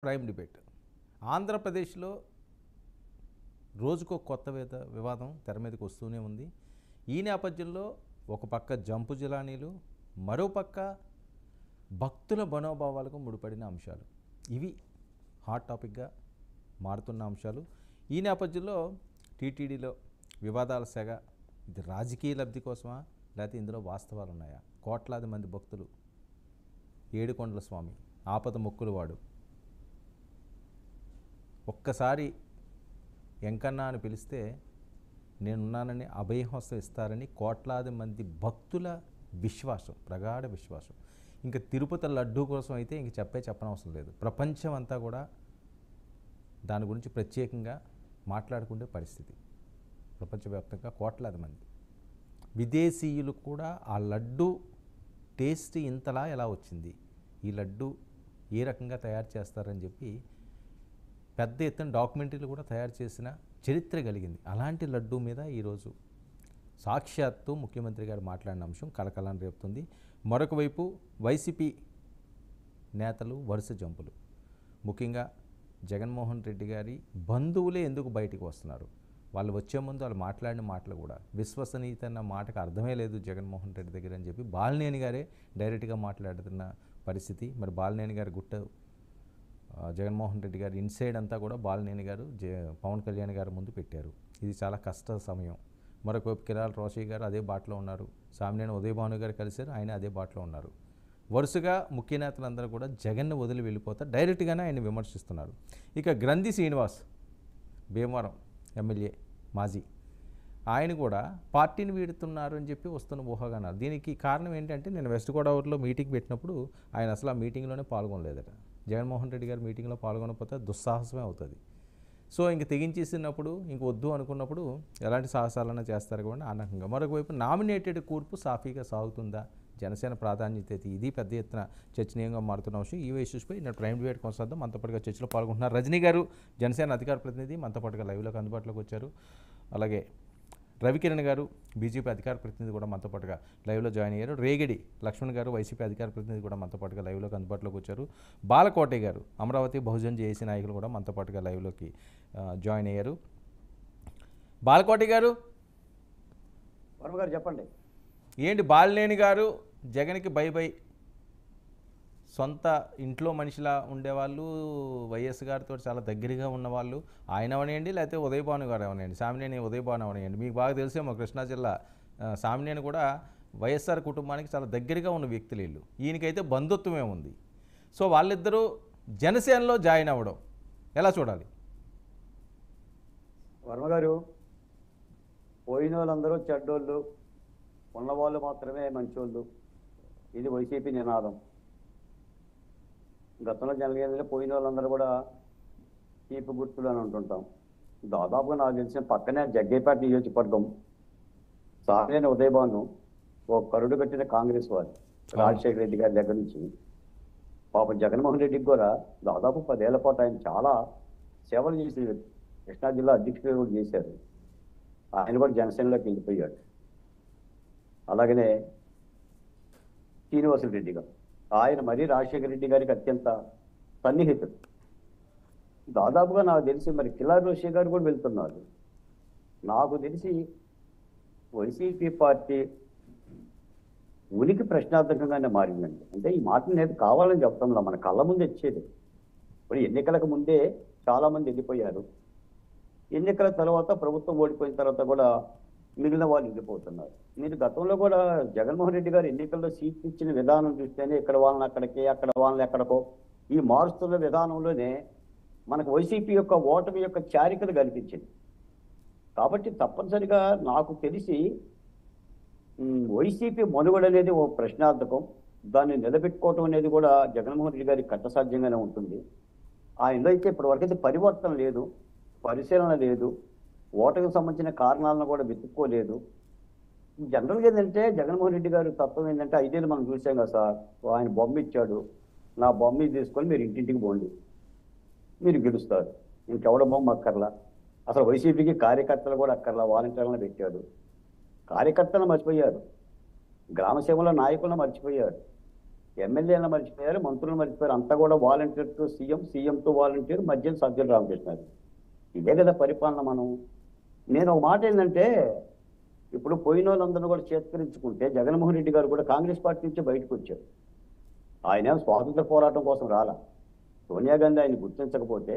Prime debate. ఆంధ్రప్రదేశ్లో రోజుకో కొత్త వివాదం తెర మీదకి వస్తూనే ఉంది. ఈ నేపథ్యంలో ఒక పక్క జంపు జిలానీలు, మరో పక్క భక్తుల మనోభావాలకు ముడిపడిన అంశాలు, ఇవి హాట్ టాపిక్గా మారుతున్న అంశాలు. ఈ నేపథ్యంలో టీటీడీలో వివాదాల సెగ, ఇది రాజకీయ లబ్ధి కోసమా లేకపోతే ఇందులో వాస్తవాలు ఉన్నాయా? కోట్లాది మంది భక్తులు, ఏడుకొండల స్వామి ఆపద మొక్కులు వాడు, ఒక్కసారి ఎంకన్నా అని పిలిస్తే నేనున్నానని అభయహస్తం ఇస్తారని కోట్లాది మంది భక్తుల విశ్వాసం, ప్రగాఢ విశ్వాసం. ఇంకా తిరుపతి లడ్డూ కోసం అయితే ఇంక చెప్పనవసరం లేదు. ప్రపంచం అంతా కూడా దాని గురించి ప్రత్యేకంగా మాట్లాడుకునే పరిస్థితి. ప్రపంచవ్యాప్తంగా కోట్లాది మంది విదేశీయులు కూడా ఆ లడ్డు టేస్ట్ ఇంతలా ఎలా వచ్చింది, ఈ లడ్డు ఏ రకంగా తయారు చేస్తారని చెప్పి పెద్ద ఎత్తున డాక్యుమెంటరీలు కూడా తయారు చేసిన చరిత్ర కలిగింది. అలాంటి లడ్డూ మీద ఈరోజు సాక్షాత్తు ముఖ్యమంత్రి గారు మాట్లాడిన అంశం కలకలాన్ని రేపుతుంది. మరొక వైపు వైసీపీ నేతలు వరుస జంపులు, ముఖ్యంగా జగన్మోహన్ రెడ్డి గారి బంధువులే ఎందుకు బయటికి వస్తున్నారు? వాళ్ళు వచ్చే ముందు వాళ్ళు మాట్లాడిన మాటలు కూడా విశ్వసనీయత అన్న మాటకు అర్థమే లేదు జగన్మోహన్ రెడ్డి దగ్గర అని చెప్పి బాలినేని గారే డైరెక్ట్గా మాట్లాడుతున్న పరిస్థితి. మరి బాలినేని గారి గుట్ట జగన్మోహన్ రెడ్డి గారు ఇన్సైడ్ అంతా కూడా బాలినేని గారు పవన్ కళ్యాణ్ గారి ముందు పెట్టారు. ఇది చాలా కష్ట సమయం. మరొకవైపు కిరాల రోషయ్య గారు అదే బాటలో ఉన్నారు. సామినేని ఉదయభాను గారు కలిశారు, ఆయన అదే బాటలో ఉన్నారు. వరుసగా ముఖ్య నేతలందరూ కూడా జగన్ను వదిలి వెళ్ళిపోతారు, డైరెక్ట్గానే ఆయన విమర్శిస్తున్నారు. ఇక గ్రంథి శ్రీనివాస్, భీమవరం ఎమ్మెల్యే మాజీ, ఆయన కూడా పార్టీని వీడుతున్నారు అని చెప్పి వస్తున్న ఊహాగానాలు. దీనికి కారణం ఏంటంటే నేను వెస్ట్ గోదావరిలో మీటింగ్ పెట్టినప్పుడు ఆయన అసలు ఆ మీటింగ్లోనే పాల్గొనలేదట. జగన్మోహన్ రెడ్డి గారు మీటింగ్లో పాల్గొనకపోతే దుస్సాహసమే అవుతుంది. సో ఇంక తెగించేసినప్పుడు ఇంక వద్దు అనుకున్నప్పుడు ఎలాంటి సాహసాలన్నా చేస్తారు కూడా అనకంగా. మరొకవైపు నామినేటెడ్ కూర్పు సాఫీగా సాగుతుందా, జనసేన ప్రాధాన్యత ఇది పెద్ద ఎత్తున చర్చనీయంగా మారుతున్న అంశం. ఈ ఇష్యూస్పై నేను ప్రైమ్ డిబేట్ కొనసాగుతాం. మనతో పాటుగా చర్చలో పాల్గొంటున్నారు రజనీ గారు, జనసేన అధికార ప్రతినిధి, మనతో పాటుగా లైవ్లోకి అందుబాటులోకి వచ్చారు. అలాగే రవికిరణ్ గారు, బీజేపీ అధికార ప్రతినిధి కూడా మనతో పాటుగా లైవ్లో జాయిన్ అయ్యారు. రేగడి లక్ష్మణ్ గారు, వైసీపీ అధికార ప్రతినిధి కూడా మనతో పాటుగా లైవ్లోకి అందుబాటులోకి వచ్చారు. బాలకోటయ్య గారు, అమరావతి బహుజన్ జేఏసీ నాయకులు కూడా మనతో పాటుగా లైవ్లోకి జాయిన్ అయ్యారు. బాలకోటయ్య గారు, వర్మ గారు చెప్పండి. ఏంటి బాలినేని గారు జగన్కి బై సొంత ఇంట్లో మనిషిలా ఉండేవాళ్ళు, వైఎస్ గారితో చాలా దగ్గరగా ఉన్నవాళ్ళు, ఆయన అవనియండి లేకపోతే ఉదయభాను గారు అవనియండి, సామినేని ఉదయభాను అవనియండి, మీకు బాగా తెలిసేమో కృష్ణా జిల్లా సామినేని కూడా వైఎస్ఆర్ కుటుంబానికి చాలా దగ్గరగా ఉన్న వ్యక్తులు వీళ్ళు. ఈయనకైతే బంధుత్వమే ఉంది. సో వాళ్ళిద్దరూ జనసేనలో జాయిన్ అవ్వడం ఎలా చూడాలి? వర్మ గారు, పోయిన వాళ్ళందరూ చెడ్డోళ్ళు, ఉన్నవాళ్ళు మాత్రమే మంచోళ్ళు, ఇది వైసీపీ నినాదం. గతంలో జనగేంద్ర పోయిన వాళ్ళందరూ కూడా తీపి గుర్తులు అని అంటుంటాం. దాదాపుగా నాకు తెలిసిన పక్కనే జగ్గేపేట నియోజకవర్గం, సామినేని ఉదయభాను ఒక కరుడు కట్టిన కాంగ్రెస్ వారు, రాజశేఖర రెడ్డి గారి దగ్గర నుంచి పాపం జగన్మోహన్ రెడ్డికి కూడా దాదాపు 10 ఏళ్ల పాటు ఆయన చాలా సేవలు చేసి కృష్ణా జిల్లా అధ్యక్షుడు కూడా చేశారు. ఆయన కూడా జనసేనలోకి వెళ్ళిపోయాడు. అలాగనే శ్రీనివాసులు రెడ్డి గారు, ఆయన మరీ రాజశేఖర రెడ్డి గారికి అత్యంత సన్నిహితుడు. దాదాపుగా నాకు తెలిసి మరి కిలారి రోషయ్య గారు కూడా వెళ్తున్నారు. నాకు తెలిసి వైసీపీ పార్టీ ఉనికి ప్రశ్నార్థకంగానే మారిందండి. అంటే ఈ మాట నేను కావాలని చెప్తాంలా, మన కళ్ళ ముందు వచ్చేది. ఇప్పుడు ఎన్నికలకు ముందే చాలామంది వెళ్ళిపోయారు. ఎన్నికల తర్వాత ప్రభుత్వం ఓడిపోయిన తర్వాత కూడా మిగిలిన వాళ్ళు వెళ్ళిపోతున్నారు. మీరు గతంలో కూడా జగన్మోహన్ రెడ్డి గారు ఎన్నికల్లో సీట్లు ఇచ్చిన విధానం చూస్తేనే ఇక్కడ వాళ్ళని అక్కడికి, అక్కడ వాళ్ళని ఎక్కడికో ఈ మారుస్తున్న విధానంలోనే మనకు వైసీపీ యొక్క ఓటమి యొక్క చారికలు కనిపించింది. కాబట్టి తప్పనిసరిగా నాకు తెలిసి వైసీపీ మనుగడ అనేది ఓ ప్రశ్నార్థకం. దాన్ని నిలబెట్టుకోవటం అనేది కూడా జగన్మోహన్ రెడ్డి గారికి కష్టసాధ్యంగానే ఉంటుంది. ఆయనలో అయితే ఇప్పటివరకైతే పరివర్తన లేదు, పరిశీలన లేదు, ఓటమికి సంబంధించిన కారణాలను కూడా వెతుక్కోలేదు. జనరల్గా ఏంటంటే జగన్మోహన్ రెడ్డి గారి తత్వం ఏంటంటే 5 ఏళ్ళు మనం చూసాం కదా సార్, ఆయన బొమ్మ ఇచ్చాడు, నా బొమ్మ తీసుకొని మీరు ఇంటింటికి పోండి, మీరు గెలుస్తారు, ఇంకెవడ బొమ్మ అక్కర్లా. అసలు వైసీపీకి కార్యకర్తలు కూడా అక్కర్లా, వాలంటీర్లను పెట్టాడు. కార్యకర్తలను మర్చిపోయారు, గ్రామ సేవల నాయకులను మర్చిపోయారు. ఎమ్మెల్యేలను మర్చిపోయారు, మంత్రులను మర్చిపోయారు. అంతా కూడా volunteer to CM, CM to volunteer, మధ్యలో సజ్జల రామకృష్ణారు. ఇదే కదా పరిపాలన. నేను ఒక మాట ఏంటంటే, ఇప్పుడు పోయిన వాళ్ళందరూ కూడా చేత్కరించుకుంటే జగన్మోహన్ రెడ్డి గారు కూడా కాంగ్రెస్ పార్టీ నుంచి బయటకు వచ్చారు. ఆయన స్వాతంత్ర పోరాటం కోసం రాలా. సోనియా గాంధీ ఆయన గుర్తించకపోతే,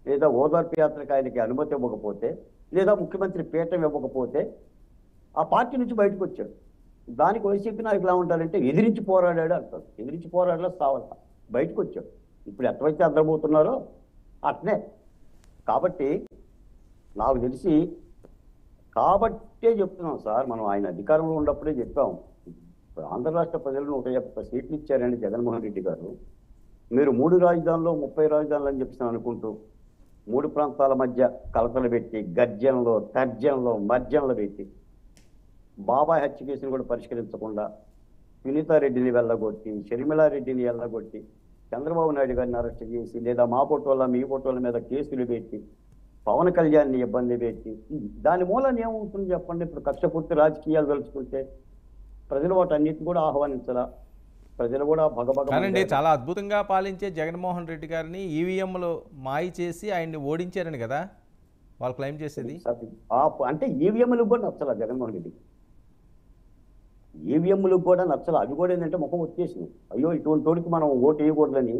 లేదా ఓదార్పు యాత్రకు ఆయనకి అనుమతి ఇవ్వకపోతే, లేదా ముఖ్యమంత్రి పీఠం ఇవ్వకపోతే ఆ పార్టీ నుంచి బయటకు వచ్చాడు. దానికి వైసీపీ నాయకులు ఎలా ఉంటారంటే ఎదిరించి పోరాడాడు అంటారు. ఎదిరించి పోరాడలో సావత బయటకు వచ్చాడు. ఇప్పుడు ఎట్లయితే అర్థమవుతున్నారో అట్నే. కాబట్టి నాకు తెలిసి కాబట్టే చెప్తున్నాం సార్, మనం ఆయన అధికారంలో ఉన్నప్పుడే చెప్పాం. ఆంధ్ర రాష్ట్ర ప్రజలు 150 సీట్లు ఇచ్చారండి జగన్మోహన్ రెడ్డి గారు. మీరు 3 రాజధానులు 30 రాజధానులు అని చెప్పి అనుకుంటూ 3 ప్రాంతాల మధ్య కలతలు పెట్టి, గర్జనలో తర్జనలో మర్జనలు పెట్టి, బాబాయ్ హత్య కేసును కూడా పరిష్కరించకుండా సునీతారెడ్డిని వెళ్ళగొట్టి, షర్మిలారెడ్డిని వెళ్ళగొట్టి, చంద్రబాబు నాయుడు గారిని అరెస్ట్ చేసి, లేదా మా ఫోటోల మీ ఫోటోల మీద కేసులు పెట్టి, పవన్ కళ్యాణ్ని ఇబ్బంది పెట్టి, దాని మూలాన్ని ఏమవుతుంది చెప్పండి? ఇప్పుడు కక్షపూర్తి రాజకీయాలు తెలుసుకుంటే ప్రజలు వాటన్నిటిని కూడా ఆహ్వానించాలా? ప్రజలు కూడా కానండి, చాలా అద్భుతంగా పాలించే జగన్మోహన్ రెడ్డి గారిని ఈవీఎంలు మాయ చేసి ఆయన్ని ఓడించారని కదా వాళ్ళు క్లెయిమ్ చేసేది. అంటే ఈవీఎంలకు కూడా నచ్చలా జగన్మోహన్ రెడ్డికి. ఈవీఎంలకు కూడా నచ్చలా. అవి కూడా ఏంటంటే ముఖం వచ్చేసింది. అయ్యో ఇటువంటి తోడికి మనం ఓటు వేయకూడదని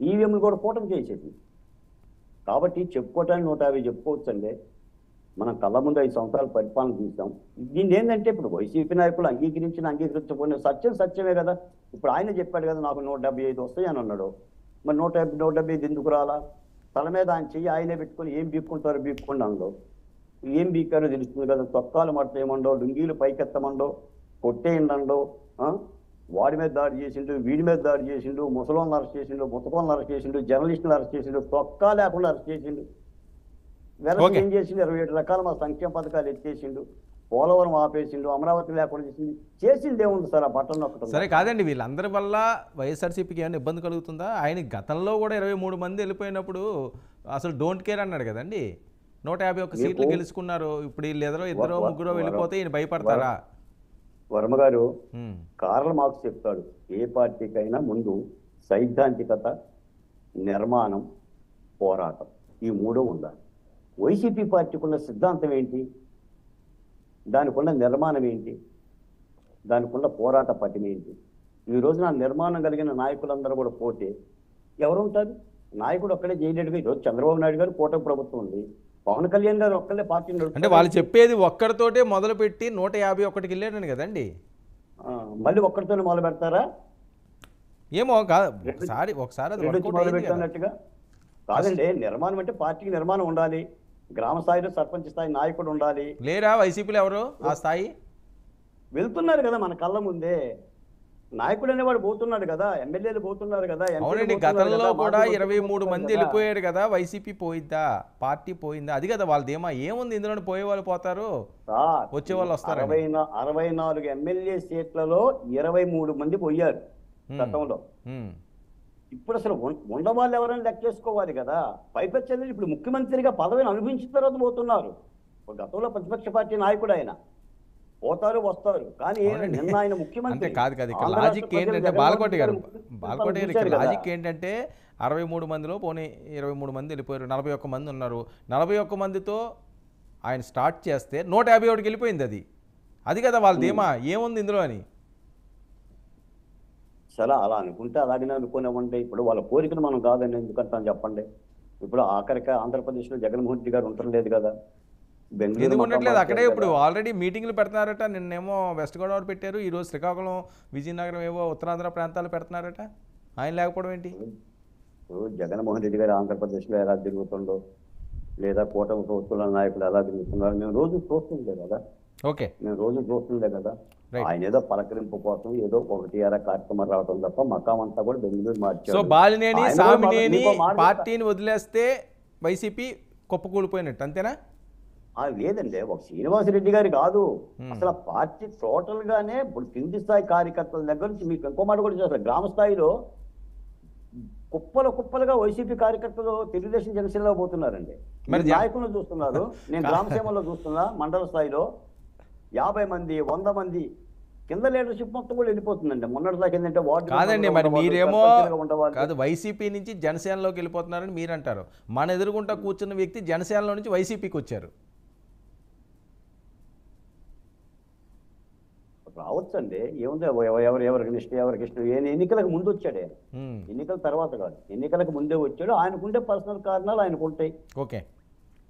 ఈవీఎంలు కూడా కూటమి చేసేది. కాబట్టి చెప్పుకోవటానికి 150 చెప్పుకోవచ్చు అండి. మనం కళ్ళ ముందు 5 సంవత్సరాల పరిపాలన చూసాం. దీన్ని ఏంటంటే ఇప్పుడు వైసీపీ నాయకులు అంగీకరించకపోయిన సత్యమే కదా. ఇప్పుడు ఆయన చెప్పాడు కదా, నాకు 175 వస్తాయని అన్నాడు. మరి 175 ఎందుకు రాలా? తల మీద ఆయన చెయ్యి ఆయనే పెట్టుకొని ఏం బీక్కుంటారో బీక్కుండా అనలో. ఏం బీకారో తెలుస్తుంది కదా. తొక్కాలు మడతేయమండో, లుంగీలు పైకెత్తమండో, కొట్టేయండో, వాడి మీద దాడి చేసిండు, వీడి మీద దాడి చేసిండు, ముసలోళ్ళని అరెస్ట్ చేసిండు, ముతకోళ్ళని అరెస్ట్ చేసిండు, జర్నలిస్టులు అరెస్ట్ చేసిండు, తొక్కా లేకుండా అరెస్ట్ చేసిండు. వెరసి ఏం చేసిండు? 27 రకాల మా సంక్షేమ పథకాలు ఎత్తేసిండు, పోలవరం ఆపేసిండు, అమరావతి లేకుండా చేసింది ఏముంది సార్? ఆ బట్టలు నొక్కడం. సరే కాదండి, వీళ్ళందరి వల్ల వైఎస్ఆర్సీపీకి ఏమైనా ఇబ్బంది కలుగుతుందా? ఆయన గతంలో కూడా 23 మంది వెళ్ళిపోయినప్పుడు అసలు డోంట్ కేర్ అన్నాడు కదండి. 151 సీట్లు గెలుచుకున్నారు. ఇప్పుడు వీళ్ళు ఇద్దరు ముగ్గురు వెళ్ళిపోతే ఈయన భయపడతారా? వర్మ గారు కార్ల్ మార్క్స్ చెప్తాడు, ఏ పార్టీకైనా ముందు సైద్ధాంతికత, నిర్మాణం, పోరాటం, ఈ 3 ఉండాలి. వైసీపీ పార్టీకి ఉన్న సిద్ధాంతం ఏంటి? దానికి ఉన్న నిర్మాణం ఏంటి? దానికి ఉన్న పోరాట పటిమ ఏంటి? ఈ రోజున నిర్మాణం కలిగిన నాయకులందరూ కూడా పోతే ఎవరు ఉంటారు? నాయకుడు ఒక్కడే చేయలేడుగా. ఈరోజు చంద్రబాబు నాయుడు గారు కూటమి ప్రభుత్వం ఉంది, పవన్ కళ్యాణ్ గారు ఒక్కళ్ళే పార్టీ అంటే వాళ్ళు చెప్పేది ఒక్కరితోటే మొదలుపెట్టి 151కి వెళ్ళాడని కదండి. మళ్ళీ ఒక్కరితోనే మొదలు పెడతారా? ఏమో ఒకసారి అది మొదలు పెట్టినట్టుగా కాదండి. నిర్మాణం అంటే పార్టీకి నిర్మాణం ఉండాలి. గ్రామ స్థాయిలో సర్పంచ్ స్థాయి నాయకుడు ఉండాలి. లేరా వైసీపీలో ఎవరు ఆ స్థాయి? వెళ్తున్నారు కదా మన కళ్ళ ముందే. నాయకుడు అనేవాడు పోతున్నాడు కదా, ఎమ్మెల్యేలు పోతున్నారు కదా. అవునండి, గతంలో కూడా 23 మంది వెళ్ళిపోయారు కదా. వైసీపీ పోయిద్దా? పార్టీ పోయిందా? అది కదా వాళ్ళదేమా. ఏముంది ఇందులో? పోయే వాళ్ళు పోతారు, వచ్చే వాళ్ళు వస్తారు. 64 ఎమ్మెల్యే సీట్లలో 23 మంది పోయారు గతంలో. ఇప్పుడు అసలు ఉండవాళ్ళు ఎవరైనా లెక్కేసుకోవాలి కదా. పైపెచ్చేది ఇప్పుడు ముఖ్యమంత్రిగా పదవిని అనుభవించిన తర్వాత పోతున్నారు. గతంలో ప్రతిపక్ష పార్టీ నాయకుడు ఆయన, పోతారు వస్తారు. కానీ నిన్న ఆయన ముఖ్యమంత్రి కాదు. ఇక్కడ లాజిక్ ఏంటంటే బాలకోటి గారు లాజిక్ ఏంటంటే 63 మందిలో పోనీ 23 మంది వెళ్ళిపోయారు, 41 మంది ఉన్నారు. 41 మందితో ఆయన స్టార్ట్ చేస్తే 151కి వెళ్ళిపోయింది. అది కదా వాళ్ళదేమా. ఏముంది ఇందులో అని సరే అలా అనుకుంటే అలాగనే అనుకునేవ్వండి. ఇప్పుడు వాళ్ళ కోరికను మనం కాదని ఎందుకంటాం చెప్పండి. ఇప్పుడు ఆఖరిక ఆంధ్రప్రదేశ్లో జగన్మోహన్ రెడ్డి గారు ఉండలేదు కదా, ఎందుకు ఉండట్లేదు? అక్కడే ఇప్పుడు ఆల్రెడీ మీటింగ్లు పెడుతున్నారట. నిన్నేమో వెస్ట్ గోదావరి పెట్టారు, ఈరోజు శ్రీకాకుళం, విజయనగరం, ఏవో ఉత్తరాంధ్ర ప్రాంతాలు పెడుతున్నారట. ఆయన లేకపోవడం ఏంటి? జగన్మోహన్ రెడ్డి గారు ఆంధ్రప్రదేశ్లో ఎలా తిరుగుతుండో, లేదా కూటమి ప్రభుత్వాల నాయకులు ఎలా తిరుగుతున్నారు మేము రోజు చూస్తుండే కదా. ఓకే, మేము రోజు చూస్తుండే కదా. ఆయన ఏదో పలకరింపు కోసం ఏదో 1 కార్యక్రమం రావడం తప్ప మకామంతా కూడా బెంగళూరు మార్చారు. సో బాలినేని సామినేని పార్టీని వదిలేస్తే వైసీపీ కుప్పకూలిపోయినట్టు అంతేనా? లేదండి, ఒక శ్రీనివాసరెడ్డి గారి కాదు అసలు పార్టీ టోటల్ గానే. ఇప్పుడు కింది స్థాయి కార్యకర్తల దగ్గర నుంచి మీకు ఇంకో మాట కూడా చేస్తారు. గ్రామ స్థాయిలో కుప్పలుగా వైసీపీ కార్యకర్తలు తెలుగుదేశం జనసేనలో పోతున్నారండి. నాయకులను చూస్తున్నారు, నేను గ్రామ సేవలో చూస్తున్నా. మండల స్థాయిలో 50 మంది 100 మంది కింద లీడర్షిప్ మొత్తం కూడా వెళ్ళిపోతుందండి. మొన్నటి దాకా ఏంటంటే వార్డు కాదండి, మెంబర్లుగా మరి ఉండేవాళ్ళు, మీరేమో సర్పంచులుగా ఉండేవాళ్ళు. కాదు, వైసీపీ నుంచి జనసేనలోకి వెళ్ళిపోతున్నారని మీరు అంటారు. మన ఎదురుగుంటా కూర్చున్న వ్యక్తి జనసేనలో నుంచి వైసీపీకి వచ్చారు. రావచ్చండి, ఏముంది, ఎవరికి ఇష్టం ఎన్నికలకు ముందు వచ్చాడు ఆయన. ఉమ్, ఎన్నికల తర్వాత కాదు, ఎన్నికలకు ముందే వచ్చాడు. ఆయనకుండే పర్సనల్ కారణాలు ఆయనకు ఉంటాయి. ఓకే.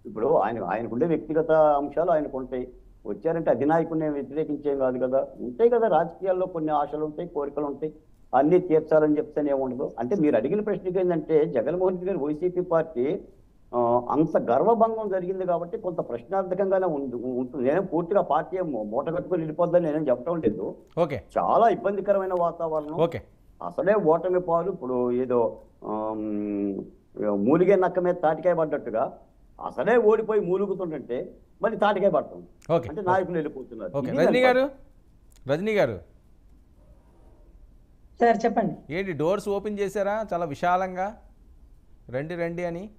ఇప్పుడు ఆయనకుండే వ్యక్తిగత అంశాలు ఆయనకు ఉంటాయి. వచ్చారంటే అధినాయకుడిని వ్యతిరేకించేం కాదు కదా. ఉంటాయి కదా, రాజకీయాల్లో కొన్ని ఆశలు ఉంటాయి, కోరికలు ఉంటాయి. అన్నీ తీర్చాలని చెప్తేనే ఉండదు. అంటే మీరు అడిగిన ప్రశ్నకి ఏంటంటే, జగన్మోహన్ రెడ్డి గారు వైసీపీ పార్టీ అంత గర్వభంగం జరిగింది కాబట్టి కొంత ప్రశ్నార్థకంగానే ఉంటుంది. నేనేం పూర్తిగా పార్టీ మూట కట్టుకుని వెళ్ళిపోద్దని నేనేం చెప్పడం లేదు. ఓకే. చాలా ఇబ్బందికరమైన వాతావరణం. ఓకే. అసలే ఓటమి పాలు. ఇప్పుడు ఏదో మూలిగే నక్క మీద తాటికాయ పడ్డట్టుగా అసలే ఓడిపోయి మూలుగుతుంటే మళ్ళీ తాటికాయ పడుతుంది. ఓకే. అంటే నాయకులు వెళ్ళిపోతున్నారు. ఓకే. ఇది రజనీ దాని గారు, రజనీ గారు సార్ చెప్పండి. ఏంటి డోర్స్ ఓపెన్ చేశారా చాలా విశాలంగా, రండి రండి అని?